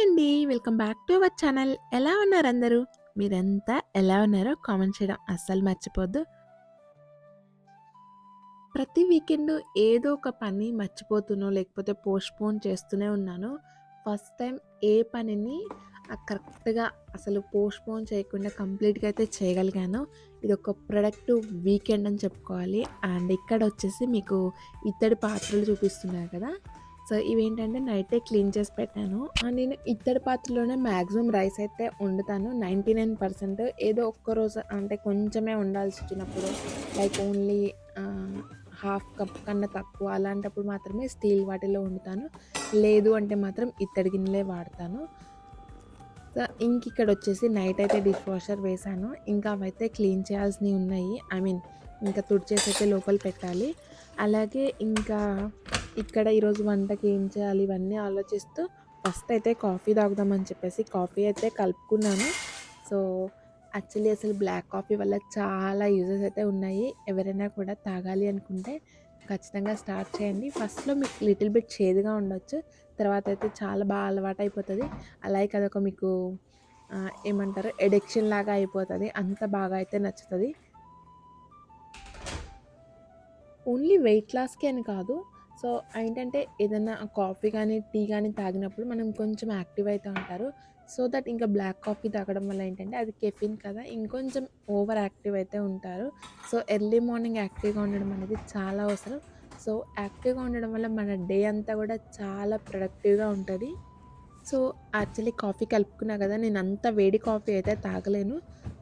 అండి. Welcome back to our channel. ఎలా ఉన్నారు అందరూ? మీరంతా ఎలా ఉన్నారో కామెంట్ చేయడం అస్సలు మర్చిపోద్దు. ప్రతి వీకెండ్ ఏదో ఒక పని మర్చిపోతూనో, లేకపోతే పోస్ట్‌పోన్ చేస్తూనే ఉన్నాను. ఫస్ట్ టైం ఏ పనిని కరెక్ట్‌గా అసలు పోస్ట్‌పోన్ చేయకుండా కంప్లీట్‌గా అయితే చేయగలిగాను. ఇదొక ప్రొడక్టివ్ వీకెండ్ అని చెప్పుకోవాలి. అండ్ ఇక్కడొచ్చేసి మీకు ఇత్తడి పాత్రలు చూపిస్తున్నాను కదా! సో, ఇవేంటంటే నైటే క్లీన్ చేసి పెట్టాను. నేను ఇత్తడి పాత్రలోనే మాక్సిమం రైస్ అయితే వండుతాను. 99% ఏదో ఒక్కరోజు అంటే కొంచెమే వండాల్సొచ్చినప్పుడు లైక్ ఓన్లీ ఆహ్, హాఫ్ కప్ కన్నా తక్కువ అలాంటప్పుడు మాత్రమే స్టీల్ వాటిలో వండుతాను. లేదు అంటే మాత్రం ఇత్తడి గిన్నెలే వాడతాను. సో, ఇంకిక్కడొచ్చేసి నైట్ అయితే డిష్ వాషర్ వేశాను. ఇంకా అవైతే క్లీన్ చేయాల్సినయి ఉన్నాయి. ఇంకా తుడిచేసైతే లోపల పెట్టాలి. అలాగే ఇంకా ఇక్కడ ఈరోజు వంటకి ఏం చేయాలి ఇవన్నీ ఆలోచిస్తూ ఫస్ట్ అయితే కాఫీ తాగుదామని చెప్పేసి కాఫీ అయితే కలుపుకున్నాను. సో, యాక్చువల్లీ అసలు బ్లాక్ కాఫీ వల్ల చాలా యూజెస్ అయితే ఉన్నాయి. ఎవరైనా కూడా తాగాలి అనుకుంటే ఖచ్చితంగా స్టార్ట్ చేయండి. ఫస్ట్‌లో మీకు లిటిల్ బిట్ చేదుగా ఉండొచ్చు. తర్వాత అయితే చాలా అలవాటయిపోతది. అలాగే అదొక మీకు ఏమంటారు అడిక్షన్ లాగా అయిపోతది. అంత బాగా అయితే నచ్చుతది. ఓన్లీ వెయిట్ లాస్‌కి అని కాదు. సో, ఏంటంటే ఏదన్నా కాఫీ గానీ, టీ గానీ తాగినప్పుడు మనం కొంచెం యాక్టివ్ అయితా ఉంటారు. సో దట్ ఇంకా బ్లాక్ కాఫీ తాగడం వల్ల ఏంటంటే అది కెఫీన్ కదా! ఇంకొంచెం ఓవర్ యాక్టివ్ అయితే ఉంటారు. సో, ఎర్లీ మార్నింగ్ యాక్టివ్‌గా ఉండడం అనేది చాలా అవసరం. సో, యాక్టివ్‌గా ఉండడం వల్ల మన డే అంతా గూడా చాలా ప్రొడక్టివ్‌గా ఉంటది. సో, యాక్చువల్లీ కాఫీ కలుపుకున్నా గదా! నేనంత వేడి కాఫీ అయితే తాగలేను.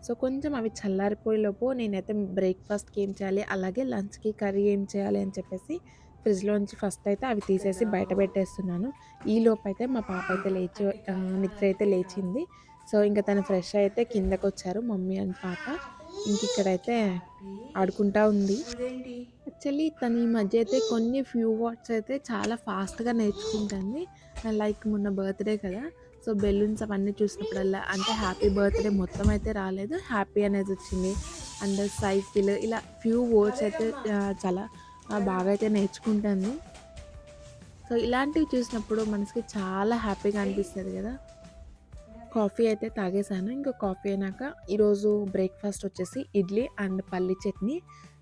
సో, కొంచెం అవి చల్లారిపోయేలోపు నేనైతే బ్రేక్‌ఫాస్ట్‌కి ఏం చేయాలి, అలాగే లంచ్‌కి కర్రీ ఏం చేయాలి అని చెప్పేసి ఫ్రిడ్జ్‌లోంచి ఫస్ట్ అయితే అవి తీసేసి బయట పెట్టేస్తున్నాను. ఈలోపైతే మా పాప అయితే నిద్ర అయితే లేచింది. సో, ఇంక తను ఫ్రెష్ అయితే కిందకొచ్చారు మమ్మీ అండ్ పాప. ఇంకిక్కడైతే ఆడుకుంటా ఉంది. యాక్చువల్లీ తను ఈ మధ్య అయితే కొన్ని ఫ్యూ వర్డ్స్ అయితే చాలా ఫాస్ట్‌గా నేర్చుకుంటుంది. లైక్ మొన్న బర్త్‌డే కదా! సో, బెలూన్స్ అవన్నీ చూసినప్పుడల్లా అంటే హ్యాపీ బర్త్‌డే మొత్తం అయితే రాలేదు. హ్యాపీ అనేదొచ్చింది. అండ్ సైకిల్ ఇలా ఫ్యూ వర్డ్స్ అయితే చాలా బాగా అయితే నేర్చుకుంటుంది. సో, ఇలాంటివి చూసినప్పుడు మనసుకి చాలా హ్యాపీగా అనిపిస్తది గదా! కాఫీ అయితే తాగేసాను. ఇంకా కాఫీ అయినాక ఈరోజు బ్రేక్‌ఫాస్ట్ వచ్చేసి ఇడ్లీ అండ్ పల్లి చట్నీ.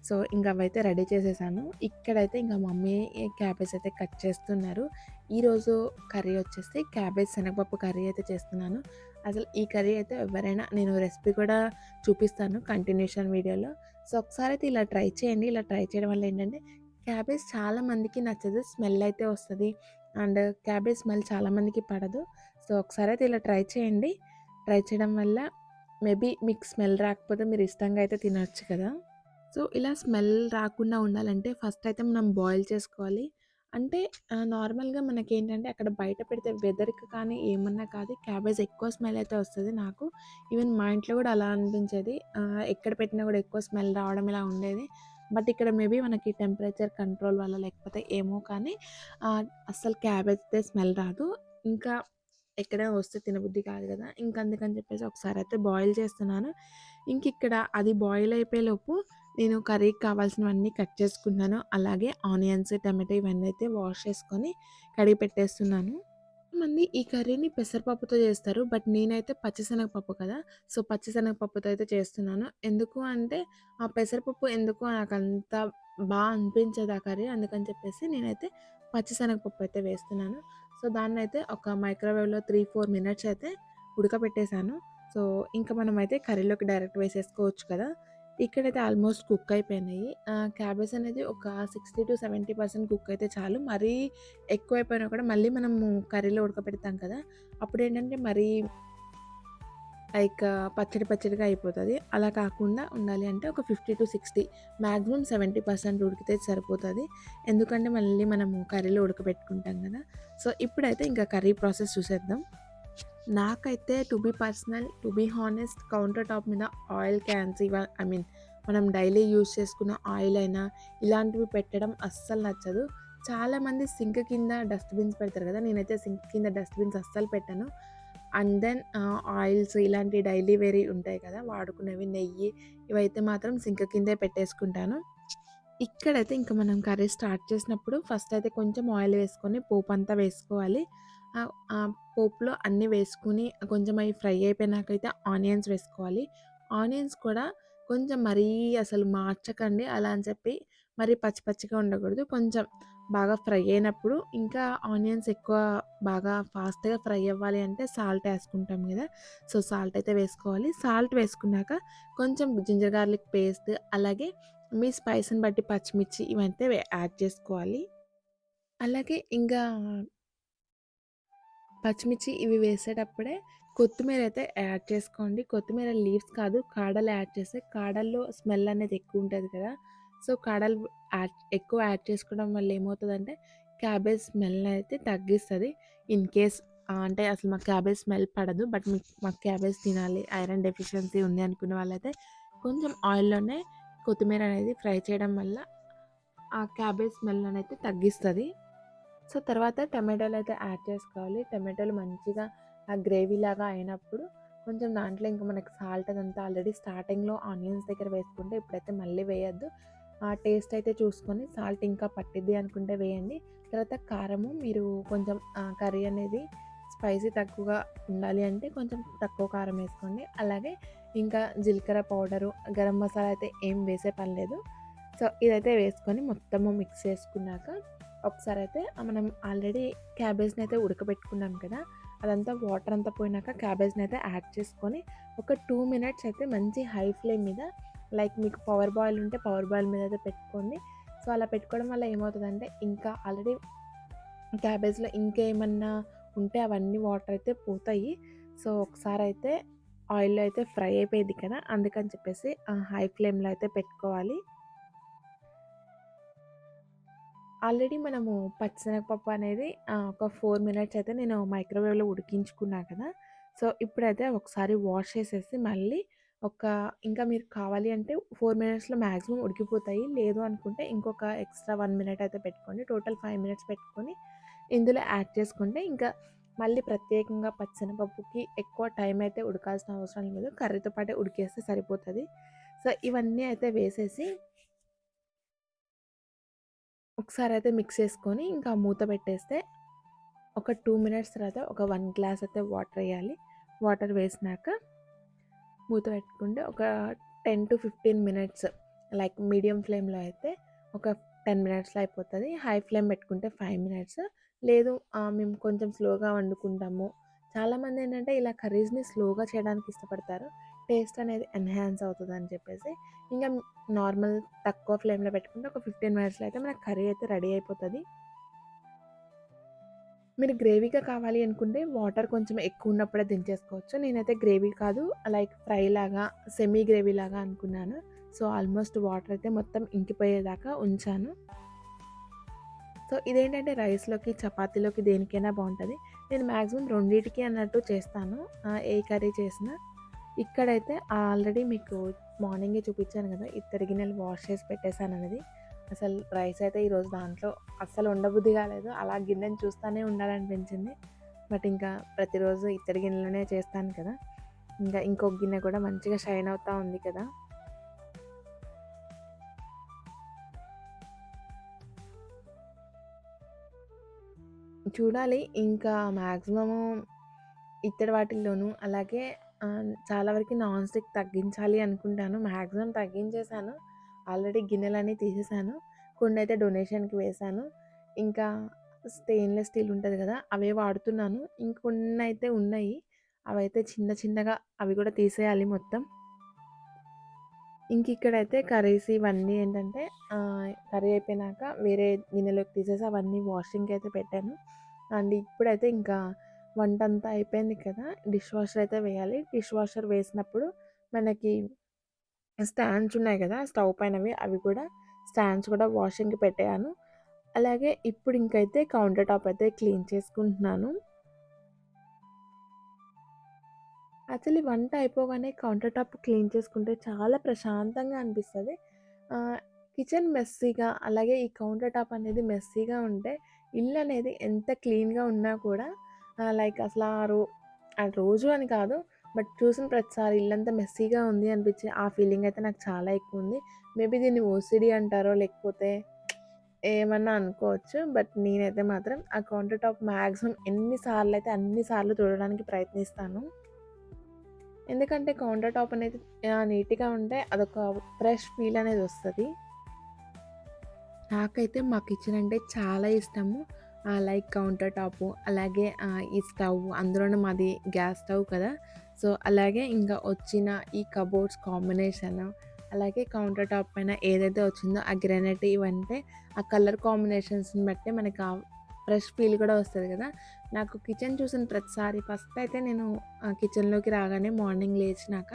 సో, ఇంక అవైతే రెడీ చేసేసాను. ఇక్కడైతే ఇంక మమ్మీ క్యాబేజ్ అయితే కట్ చేస్తున్నారు. ఈరోజు కర్రీ వచ్చేసి క్యాబేజ్ శనగపప్పు కర్రీ అయితే చేస్తున్నాను. అసలు ఈ కర్రీ అయితే ఎవరైనా నేను రెసిపీ కూడా చూపిస్తాను కంటిన్యూషన్ వీడియోలో. సో, ఒకసారైతే ఇలా ట్రై చేయండి. ఇలా ట్రై చేయడం వల్ల ఏంటంటే క్యాబేజ్ చాలా మందికి నచ్చదు. స్మెల్ అయితే వస్తది. అండ్ క్యాబేజ్ స్మెల్ చాలా మందికి పడదు. సో, ఒకసారైతే ఇలా ట్రై చేయండి. ట్రై చేయడం వల్ల మేబీ మీకు స్మెల్ రాకపోతే మీరు ఇష్టంగా అయితే తినొచ్చు కదా! సో, ఇలా స్మెల్ రాకుండా ఉండాలంటే ఫస్ట్ అయితే మనం బాయిల్ చేసుకోవాలి. అంటే నార్మల్‌గా మనకేంటంటే అక్కడ బయట పెడితే వెదర్‌కి కానీ ఏమన్నా కాదు క్యాబేజ్ ఎక్కువ స్మెల్ అయితే వస్తది నాకు. ఈవెన్ మా ఇంట్లో కూడా అలా అనిపించేది. ఎక్కడ పెట్టినా కూడా ఎక్కువ స్మెల్ రావడం ఇలా ఉండేది. బట్ ఇక్కడ మేబీ మనకి టెంపరేచర్ కంట్రోల్ వల్ల లేకపోతే ఏమో కానీ అస్సలు క్యాబేజ్‌దే స్మెల్ రాదు. ఇంకా ఎక్కడైనా వస్తే తినబుద్ధి కాదు కదా! ఇంక అందుకని చెప్పేసి ఒకసారైతే బాయిల్ చేస్తున్నాను. ఇంకిక్కడ అది బాయిల్ అయిపోయేలోపు నేను కర్రీకి కావాల్సినవన్నీ కట్ చేసుకున్నాను. అలాగే ఆనియన్స్, టమాటో ఇవన్నీ అయితే వాష్ చేసుకొని కడిగి పెట్టేస్తున్నాను. కొంతమంది ఈ కర్రీని పెసరపప్పుతో చేస్తారు. బట్ నేనైతే పచ్చిశనగపప్పు కదా! సో, పచ్చిశనగపప్పుతో అయితే చేస్తున్నాను. ఎందుకు అంటే ఆ పెసరపప్పు ఎందుకో నాకంత అనిపించదు ఆ కర్రీ. అందుకని చెప్పేసి నేనైతే పచ్చిశనగపప్పు అయితే వేస్తున్నాను. సో, దాన్నైతే ఒక మైక్రోవేవ్‌లో 3, 4 మినిట్స్ అయితే ఉడకబెట్టేసాను. సో, ఇంక మనమైతే కర్రీలోకి డైరెక్ట్ వేసేసుకోవచ్చు కదా! ఇక్కడైతే ఆల్మోస్ట్ కుక్ అయిపోయినాయి. క్యాబేజ్ అనేది ఒక 60-70% కుక్ అయితే చాలు. మరీ ఎక్కువైపోయినా కూడా మళ్ళీ మనము కర్రీలో ఉడకబెడతాం కదా! అప్పుడేంటంటే మరీ లైక్ పచ్చడి పచ్చడిగా అయిపోతది. అలా కాకుండా ఉండాలి అంటే ఒక 50-60 మాక్సిమం 70% ఉడికితే సరిపోతది. ఎందుకంటే మళ్ళీ మనము కర్రీలో ఉడకబెట్టుకుంటాం కదా! సో, ఇప్పుడైతే ఇంకా కర్రీ ప్రాసెస్ చూసేద్దాం. నాకైతే to be honest counter top మీద ఆయిల్ క్యాన్స్ మనం డైలీ యూజ్ చేసుకున్న ఆయిల్ అయినా ఇలాంటివి పెట్టడం అస్సలు నచ్చదు. చాలామంది సింక్ కింద డస్ట్‌బిన్స్ పెడతారు కదా! నేనైతే సింక్ కింద డస్ట్‌బిన్స్ అస్సలు పెట్టను. అండ్ దెన్ ఆయిల్స్ ఇలాంటి డైలీ వేర్‌వి ఉంటాయి కదా! వాడుకునేవి నెయ్యి ఇవైతే మాత్రం సింక్ కిందే పెట్టేసుకుంటాను. ఇక్కడైతే ఇంక మనం కర్రీ స్టార్ట్ చేసినప్పుడు ఫస్ట్ అయితే కొంచెం ఆయిల్ వేసుకొని పోపంతా వేసుకోవాలి. ఆ పోపులో అన్నీ వేసుకొని కొంచెం అవి ఫ్రై అయిపోయినాకైతే ఆనియన్స్ వేసుకోవాలి. ఆనియన్స్ కూడా కొంచెం మరీ అసలు మార్చకండి. అలా అని చెప్పి మరీ పచ్చి పచ్చిగా ఉండకూడదు. కొంచెం బాగా ఫ్రై అయినప్పుడు ఇంకా ఆనియన్స్ ఎక్కువ బాగా ఫాస్ట్‌గా ఫ్రై అవ్వాలి అంటే సాల్ట్ ఏసుకుంటాం గదా! సో, సాల్ట్ అయితే వేసుకోవాలి. సాల్ట్ వేసుకున్నాక కొంచెం జింజర్ గార్లిక్ పేస్ట్ అలాగే మీ స్పైస్‌ని బట్టి పచ్చిమిర్చి ఇవైతే యాడ్ చేసుకోవాలి. అలాగే ఇంకా పచ్చిమిర్చి ఇవి వేసేటప్పుడే కొత్తిమీర అయితే యాడ్ చేసుకోండి. కొత్తిమీర లీవ్స్ కాదు కాడలు యాడ్ చేస్తే కాడల్లో స్మెల్ అనేది ఎక్కువ ఉంటది కదా! సో, కాడలు ఎక్కువ యాడ్ చేసుకోవడం వల్ల ఏమవుతదంటే క్యాబేజ్ స్మెల్‌ని అయితే తగ్గిస్తది. ఇన్ కేస్ అంటే అసలు మాకు క్యాబేజ్ స్మెల్ పడదు. బట్ మాకు క్యాబేజ్ తినాలి, ఐరన్ డెఫిషియన్సీ ఉంది అనుకునే వాళ్ళైతే కొంచెం ఆయిల్‌లోనే కొత్తిమీర అనేది ఫ్రై చేయడం వల్ల ఆ క్యాబేజ్ స్మెల్ అనేది తగ్గిస్తది. సో, తర్వాత టమాటాలయితే యాడ్ చేసుకోవాలి. టమాటాలు మంచిగా ఆ గ్రేవీలాగా అయినప్పుడు కొంచెం దాంట్లో ఇంక మనకి సాల్ట్ అదంతా ఆల్రెడీ స్టార్టింగ్‌లో ఆనియన్స్ దగ్గర వేసుకుంటే ఇప్పుడైతే మళ్ళీ వేయొద్దు. ఆ టేస్ట్ అయితే చూసుకొని సాల్ట్ ఇంకా పట్టిద్ది అనుకుంటే వేయండి. తర్వాత కారము మీరు కొంచెం కర్రీ అనేది స్పైసీ తక్కువగా ఉండాలి అంటే కొంచెం తక్కువ కారం వేసుకోండి. అలాగే ఇంకా జీలకర్ర పౌడరు, గరం మసాలా అయితే ఏం వేసే పని లేదు. సో, ఇదైతే వేసుకొని మొత్తము మిక్స్ చేసుకున్నాక ఒకసారైతే మనం ఆల్రెడీ క్యాబేజ్‌నైతే ఉడకబెట్టుకున్నాం కదా! అదంతా వాటర్ అంతా పోయినాక క్యాబేజ్‌నైతే యాడ్ చేసుకొని ఒక 2 మినిట్స్ అయితే మంచి హై ఫ్లేమ్ మీద లైక్ మీకు పవర్ బాయిల్ ఉంటే పవర్ బాయిల్ మీద అయితే పెట్టుకోండి. సో, అలా పెట్టుకోవడం వల్ల ఏమవుతదంటే ఇంకా ఆల్రెడీ క్యాబేజ్‌లో ఇంకేమన్నా ఉంటే అవన్నీ వాటర్ అయితే పోతాయి. సో, ఒకసారైతే ఆయిల్‌లో అయితే ఫ్రై అయిపోయిద్ది కదా! అందుకని చెప్పేసి హై ఫ్లేమ్‌లో అయితే పెట్టుకోవాలి. ఆల్రెడీ మనము పచ్చిశనగపప్పు అనేది ఒక 4 మినిట్స్ అయితే నేను మైక్రోవేవ్‌లో ఉడికించుకున్నా కదా! సో, ఇప్పుడైతే ఒకసారి వాష్ చేసేసి మళ్ళీ ఒక ఇంకా మీరు కావాలి అంటే 4 మినిట్స్‌లో మాక్సిమం ఉడికిపోతాయి. లేదు అనుకుంటే ఇంకొక ఎక్స్‌ట్రా 1 మినిట్ అయితే పెట్టుకోండి. టోటల్ 5 మినిట్స్ పెట్టుకొని ఇందులో యాడ్ చేసుకుంటే ఇంకా మళ్ళీ ప్రత్యేకంగా పచ్చిశనగపప్పుకి ఎక్కువ టైం అయితే ఉడకాల్సిన అవసరం లేదు. కర్రీతో పాటే ఉడికేస్తే సరిపోతది. సో, ఇవన్నీ అయితే వేసేసి ఒకసారైతే మిక్స్ చేసుకొని ఇంకా మూత పెట్టేస్తే ఒక 2 మినిట్స్ తర్వాత ఒక 1 గ్లాస్ అయితే వాటర్ ఎయాలి. వాటర్ వేసినాక మూత పెట్టుకుంటే ఒక 10-15 మినిట్స్ లైక్ మీడియం ఫ్లేమ్‌లో అయితే ఒక 10 మినిట్స్‌లో అయిపోతది. హై ఫ్లేమ్ పెట్టుకుంటే 5 మినిట్స్. లేదు మేము కొంచెం స్లోగా వండుకుంటాము. చాలామందేంటంటే ఇలా కర్రీస్‌ని స్లోగా చేయడానికి ఇష్టపడతారు. టేస్ట్ అనేది ఎన్హాన్స్ అవుతదని చెప్పేసి. ఇంక నార్మల్ తక్కువ ఫ్లేమ్‌లో పెట్టుకుంటే ఒక 15 మినిట్స్‌లో అయితే మనకు కర్రీ అయితే రెడీ అయిపోతది. మీరు గ్రేవీగా కావాలి అనుకుంటే వాటర్ కొంచెం ఎక్కువున్నప్పుడే దించేసుకోవచ్చు. నేనైతే గ్రేవీ కాదు లైక్ ఫ్రై లాగా, సెమీ గ్రేవీ లాగా అనుకున్నాను. సో, ఆల్మోస్ట్ వాటర్ అయితే మొత్తం ఇంకిపోయేదాకా ఉంచాను. సో, ఇదేంటంటే రైస్‌లోకి, చపాతీలోకి దేనికైనా బావుంటది. నేను మాక్సిమం రెండిటికి అన్నట్టు చేస్తాను. ఏ కర్రీ చేసినా. ఇక్కడైతే ఆల్రెడీ మీకు మార్నింగే చూపించాను కదా! ఇత్తడి గిన్నెలు వాష్ చేసి పెట్టేసాననేది. అసలు రైస్ అయితే ఈరోజు దాంట్లో అస్సలు ఉండబుద్ధి కాలేదు. అలా గిన్నెని చూస్తానే ఉండాలనిపించింది. బట్ ఇంకా ప్రతిరోజు ఇత్తడి గిన్నెలోనే చేస్తాను కదా! ఇంకా ఇంకొక గిన్నె కూడా మంచిగా షైన్ అవుతా ఉంది కదా! చూడాలి ఇంకా మాక్సిమము ఇత్తడి వాటిల్లోనూ అలాగే చాలా వరకి నాన్ స్టిక్ తగ్గించాలి అనుకుంటాను. మాక్సిమం తగ్గించేశాను. ఆల్రెడీ గిన్నెలన్నీ తీసేసాను. కొన్నైతే డొనేషన్‌కి వేశాను. ఇంకా స్టెయిన్‌లెస్ స్టీల్ ఉంటది గదా! అవే వాడుతున్నాను. ఇంకొన్నైతే ఉన్నాయి. అవైతే చిన్న చిన్నగా అవి గూడా తీసేయాలి మొత్తం. ఇంకిక్కడైతే కర్రీస్ ఇవన్నీ ఏంటంటే కర్రీ అయిపోయినాక వేరే గిన్నెలోకి తీసేసి అవన్నీ వాషింగ్‌కయితే పెట్టాను. అండ్ ఇప్పుడైతే ఇంకా వంటంతా అయిపోయింది కదా! డిష్ వాషర్ అయితే వేయాలి. డిష్ వాషర్ వేసినప్పుడు మనకి స్టాండ్స్ ఉన్నాయి గదా! స్టవ్ పైనవి అవి కూడా స్టాండ్స్ కూడా వాషింగ్‌కి పెట్టేయాను. అలాగే ఇప్పుడు ఇంకైతే కౌంటర్ టాప్ అయితే క్లీన్ చేసుకుంటున్నాను. యాక్చువల్లీ వంట అయిపోగానే కౌంటర్ టాప్ క్లీన్ చేసుకుంటే చాలా ప్రశాంతంగా అనిపిస్తది. ఆహ్, కిచెన్ మెస్సీగా అలాగే ఈ కౌంటర్ టాప్ అనేది మెస్సీగా ఉంటే ఇల్లనేది ఎంత క్లీన్‌గా ఉన్నా కూడా లైక్ అసల ఆ రోజు అని కాదు. బట్ చూసిన ప్రతిసారి ఇల్లంతా మెస్సీగా ఉంది అనిపించే ఆ ఫీలింగ్ అయితే నాకు చాలా ఎక్కువుంది. మేబీ దీన్ని ఓసీడీ అంటారో లేకపోతే ఏమన్నా అనుకోవచ్చు. బట్ నేనైతే మాత్రం ఆ కౌంటర్ టాప్ మాక్సిమం ఎన్ని సార్లయితే అన్ని సార్లు తుడవడానికి ప్రయత్నిస్తాను. ఎందుకంటే కౌంటర్ టాప్ అనేది నీట్‌గా ఉంటే అదొక ఫ్రెష్ ఫీల్ అనేది వస్తది. నాకైతే మా కిచెన్ అంటే చాలా ఇష్టము. లైక్ కౌంటర్ టాపు, అలాగే ఈ స్టవ్ అందులోను మాది గ్యాస్ స్టవ్ కదా! సో, అలాగే ఇంకా వచ్చిన ఈ కబోర్డ్స్ కాంబినేషన్, అలాగే కౌంటర్ టాప్ పైన ఏదైతే వచ్చిందో ఆ గ్రానైట్ ఇవంటే ఆ కలర్ కాంబినేషన్స్‌ని బట్టి మనకి ఆ ఫ్రెష్ ఫీల్ కూడా వస్తది కదా! నాకు కిచెన్ చూసిన ప్రతిసారి ఫస్ట్ అయితే నేను కిచెన్‌లోకి రాగానే మార్నింగ్ లేచినాక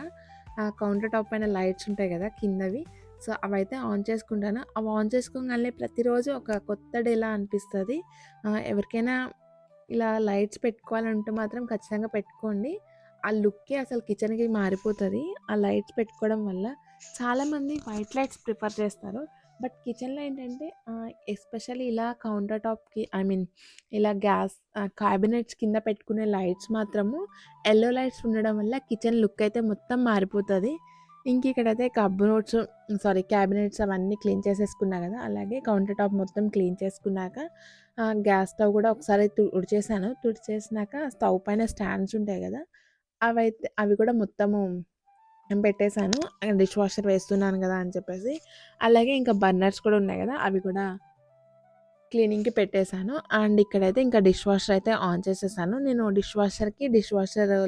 ఆ కౌంటర్ టాప్ పైన లైట్స్ ఉంటాయి కదా! కిందవి. సో, అవైతే ఆన్ చేసుకుంటాను. అవి ఆన్ చేసుకోగానే ప్రతిరోజు ఒక కొత్త డేలా అనిపిస్తది. ఎవరికైనా ఇలా లైట్స్ పెట్టుకోవాలంటే మాత్రం ఖచ్చితంగా పెట్టుకోండి. ఆ లుక్కే అసలు కిచెన్‌కి మారిపోతది. ఆ లైట్స్ పెట్టుకోవడం వల్ల. చాలామంది వైట్ లైట్స్ ప్రిఫర్ చేస్తారు. బట్ కిచెన్‌లో ఏంటంటే ఎస్పెషల్లీ ఇలా కౌంటర్ టాప్‌కి ఇలా గ్యాస్ క్యాబినెట్స్ కింద పెట్టుకునే లైట్స్ మాత్రము యెల్లో లైట్స్ ఉండడం వల్ల కిచెన్ లుక్ అయితే మొత్తం మారిపోతది. ఇంకిక్కడైతే కప్‌బోర్డ్స్ క్యాబినెట్స్ అవన్నీ క్లీన్ చేసేసుకున్నా గదా! అలాగే కౌంటర్ టాప్ మొత్తం క్లీన్ చేసుకున్నాక గ్యాస్ స్టవ్ గూడా ఒకసారి తుడిచేసాను. తుడిచేసినాక స్టవ్ పైన స్టాండ్స్ ఉంటాయి గదా! అవి కూడా మొత్తము పెట్టేసాను. డిష్ వాషర్ వేస్తున్నాను గదా! అని చెప్పేసి. అలాగే ఇంకా బర్నర్స్ కూడా ఉన్నాయి గదా! అవి కూడా క్లీనింగ్‌కి పెట్టేసాను. అండ్ ఇక్కడైతే ఇంకా డిష్ వాషర్ అయితే ఆన్ చేసేసాను. నేను డిష్ వాషర్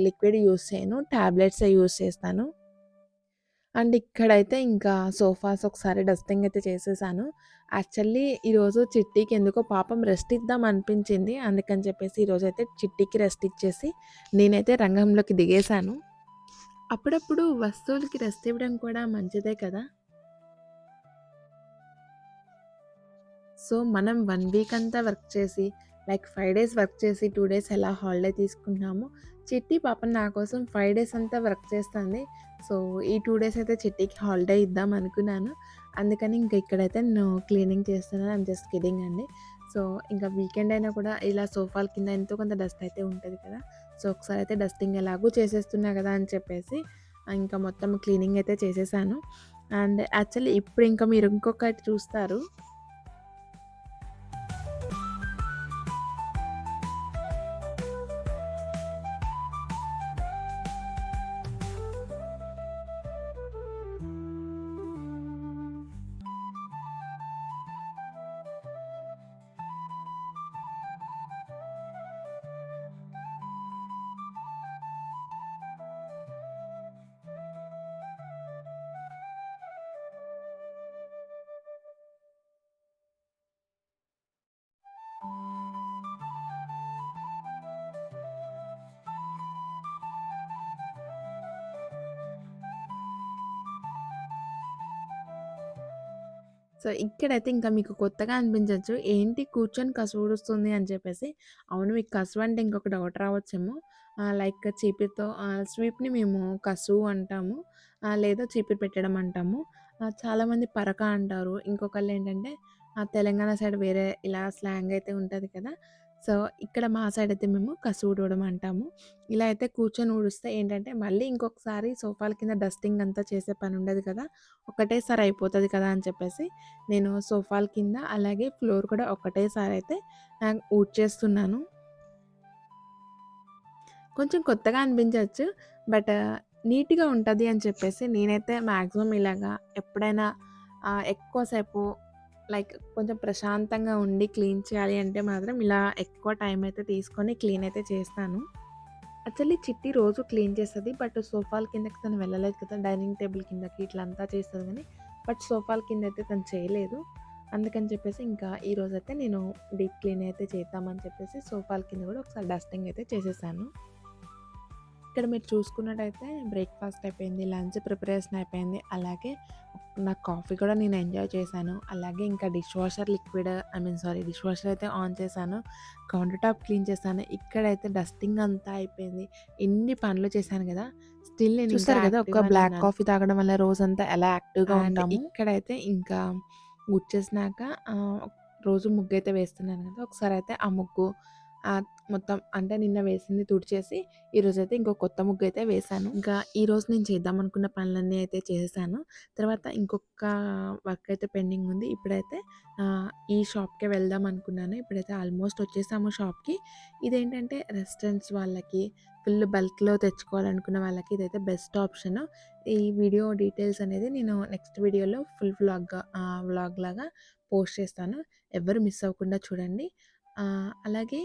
లిక్విడ్ యూజ్ చేయను. టాబ్లెట్సే యూజ్ చేస్తాను. అండ్ ఇక్కడైతే ఇంకా సోఫాస్ ఒకసారి డస్టింగ్ అయితే చేసేసాను. యాక్చువల్లీ ఈరోజు చిట్టీకి ఎందుకో పాపం రెస్ట్ ఇద్దాం అనిపించింది. అందుకని చెప్పేసి ఈరోజైతే చిట్టీకి రెస్ట్ ఇచ్చేసి నేనైతే రంగంలోకి దిగేసాను. అప్పుడప్పుడు వస్తువులకి రెస్ట్ ఇవ్వడం కూడా మంచిదే కదా! సో, మనం 1 వీక్ అంతా వర్క్ చేసి, లైక్ 5 డేస్ వర్క్ చేసి 2 డేస్ ఎలా హాలిడే తీసుకుంటున్నామో, చిట్టి పాపం నా కోసం 5 డేస్ అంతా వర్క్ చేస్తుంది. సో, ఈ 2 డేస్ అయితే చిట్టికి హాలిడే ఇద్దాం అనుకున్నాను. అందుకని ఇంక ఇక్కడైతే నేను క్లీనింగ్ చేస్తున్నాను. ఐయామ్ జస్ట్ కిడ్డింగ్ అండి. సో, ఇంకా వీకెండ్ అయినా కూడా ఇలా సోఫాల కింద ఎంతో కొంత డస్ట్ అయితే ఉంటది కదా! సో, ఒకసారి అయితే డస్టింగ్ ఎలాగో చేసేస్తున్నా కదా అని చెప్పేసి ఇంకా మొత్తం క్లీనింగ్ అయితే చేసేసాను. అండ్ యాక్చువల్లీ ఇప్పుడు ఇంకా మీరు ఇంకొకటి చూస్తారు. సో, ఇక్కడైతే ఇంకా మీకు కొత్తగా అనిపించొచ్చు. ఏంటి కూర్చొని కసువుడుస్తుంది అని చెప్పేసి. అవును, మీకు కసువు అంటే ఇంకొక డౌట్ రావచ్చేమో. లైక్ చీపిరితో స్వీప్‌ని మేము కసువు అంటాము. లేదా చీపిరి పెట్టడం అంటాము. చాలామంది పరక అంటారు. ఇంకొకళ్ళేంటంటే తెలంగాణ సైడ్ వేరే ఇలా స్లాంగ్ అయితే ఉంటది కదా! సో, ఇక్కడ మా సైడ్ అయితే మేము కసువుడవడం అంటాము. ఇలా అయితే కూర్చొని ఊడిస్తే ఏంటంటే మళ్ళీ ఇంకొకసారి సోఫాల కింద డస్టింగ్ అంతా చేసే పని ఉండదు కదా! ఒకటేసారి అయిపోతది కదా అని చెప్పేసి నేను సోఫాల కింద అలాగే ఫ్లోర్ కూడా ఒకటేసారి అయితే ఊడ్చేస్తున్నాను. కొంచెం కొత్తగా అనిపించొచ్చు. బట్ నీట్‌గా ఉంటది అని చెప్పేసి నేనైతే మాక్సిమం ఇలాగా ఎప్పుడైనా ఎక్కువ సేపు లైక్ కొంచెం ప్రశాంతంగా ఉండి క్లీన్ చేయాలి అంటే మాత్రం ఇలా ఎక్కువ టైం అయితే తీసుకొని క్లీన్ అయితే చేస్తాను. యాక్చువల్లీ చిట్టి రోజు క్లీన్ చేస్తది. బట్ సోఫాల కిందకి తను వెళ్ళలేదు కదా! డైనింగ్ టేబుల్ కిందకి ఇట్లా అంతా చేస్తది గానీ, బట్ సోఫాల కిందయితే తను చేయలేదు. అందుకని చెప్పేసి ఇంకా ఈరోజైతే నేను డీప్ క్లీన్ అయితే చేద్దామని చెప్పేసి సోఫాల కింద కూడా ఒకసారి డస్టింగ్ అయితే చేసేసాను. ఇక్కడ మీరు చూసుకున్నట్టయితే బ్రేక్‌ఫాస్ట్ అయిపోయింది. లంచ్ ప్రిపరేషన్ అయిపోయింది. అలాగే నా కాఫీ కూడా నేను ఎంజాయ్ చేశాను. అలాగే ఇంకా డిష్ వాషర్ అయితే ఆన్ చేశాను. కౌంటర్ టాప్ క్లీన్ చేశాను. ఇక్కడైతే డస్టింగ్ అంతా అయిపోయింది. ఇన్ని పనులు చేశాను గదా! స్టిల్ నేను చూసారు గదా! ఒక బ్లాక్ కాఫీ తాగడం వల్ల రోజంతా ఎలా యాక్టివ్‌గా ఉంటాము. ఇక్కడైతే ఇంకా ఊడ్చేసినాక రోజు ముగ్గైతే వేస్తున్నాను గదా! ఒకసారి అయితే ఆ ముగ్గు మొత్తం అంటే నిన్న వేసింది తుడిచేసి ఈరోజైతే ఇంకో కొత్త ముగ్గయితే వేశాను. ఇంకా ఈరోజు నేను చేద్దామనుకున్న పనులన్నీ అయితే చేసేసాను. తర్వాత ఇంకొక వర్క్ అయితే పెండింగ్ ఉంది. ఇప్పుడైతే ఈ షాప్‌కే వెళ్దాం అనుకున్నాను. ఇప్పుడైతే ఆల్మోస్ట్ వచ్చేసాము షాప్‌కి. ఇదేంటంటే రెస్టారెంట్స్ వాళ్ళకి ఫుల్ బల్క్‌లో తెచ్చుకోవాలనుకున్న వాళ్ళకి ఇదైతే బెస్ట్ ఆప్షన్. ఈ వీడియో డీటెయిల్స్ అనేది నేను నెక్స్ట్ వీడియోలో ఫుల్ వ్లాగ్ లాగా పోస్ట్ చేస్తాను. ఎవ్వరు మిస్ అవ్వకుండా చూడండి. అలాగే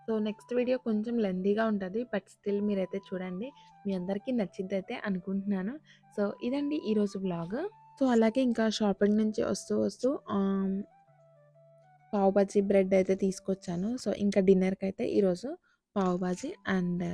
సో, నెక్స్ట్ వీడియో కొంచెం లెంతీగా ఉంటది. బట్ స్టిల్ మీరైతే చూడండి. మీ అందరికీ నచ్చిద్దయితే అనుకుంటున్నాను. సో, ఇదండి ఈరోజు వ్లాగ్. సో, అలాగే ఇంకా షాపింగ్ నుంచి వస్తూ పావు బాజీ బ్రెడ్ అయితే తీసుకొచ్చాను. సో, ఇంకా డిన్నర్‌కైతే ఈరోజు pav bhaji and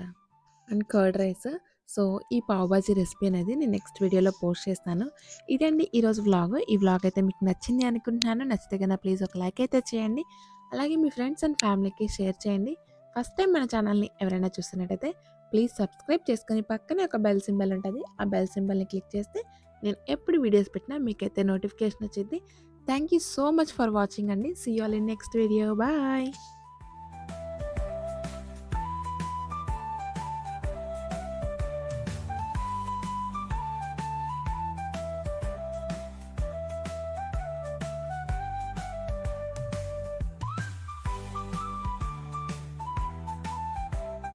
curd rice. So, ఈ పావు బాజీ రెసిపీ అనేది నేను నెక్స్ట్ వీడియోలో పోస్ట్ చేస్తాను. ఇదండి ఈరోజు వ్లాగ్. ఈ వ్లాగ్ అయితే మీకు నచ్చింది అనుకుంటున్నాను. నచ్చితే గనక ప్లీజ్ ఒక లైక్ అయితే చేయండి. అలాగే మీ ఫ్రెండ్స్ అండ్ ఫ్యామిలీకి షేర్ చేయండి. ఫస్ట్ టైం మన ఛానల్‌ని ఎవరైనా చూస్తున్నట్టయితే ప్లీజ్ సబ్స్క్రైబ్ చేసుకొని పక్కనే ఒక బెల్ సింబల్ ఉంటది. ఆ బెల్ సింబల్‌ని క్లిక్ చేస్తే నేను ఎప్పుడు వీడియోస్ పెట్టినా మీకైతే నోటిఫికేషన్ వచ్చిద్ది. Thank you so much for watching అండి. See you all in next video. Bye.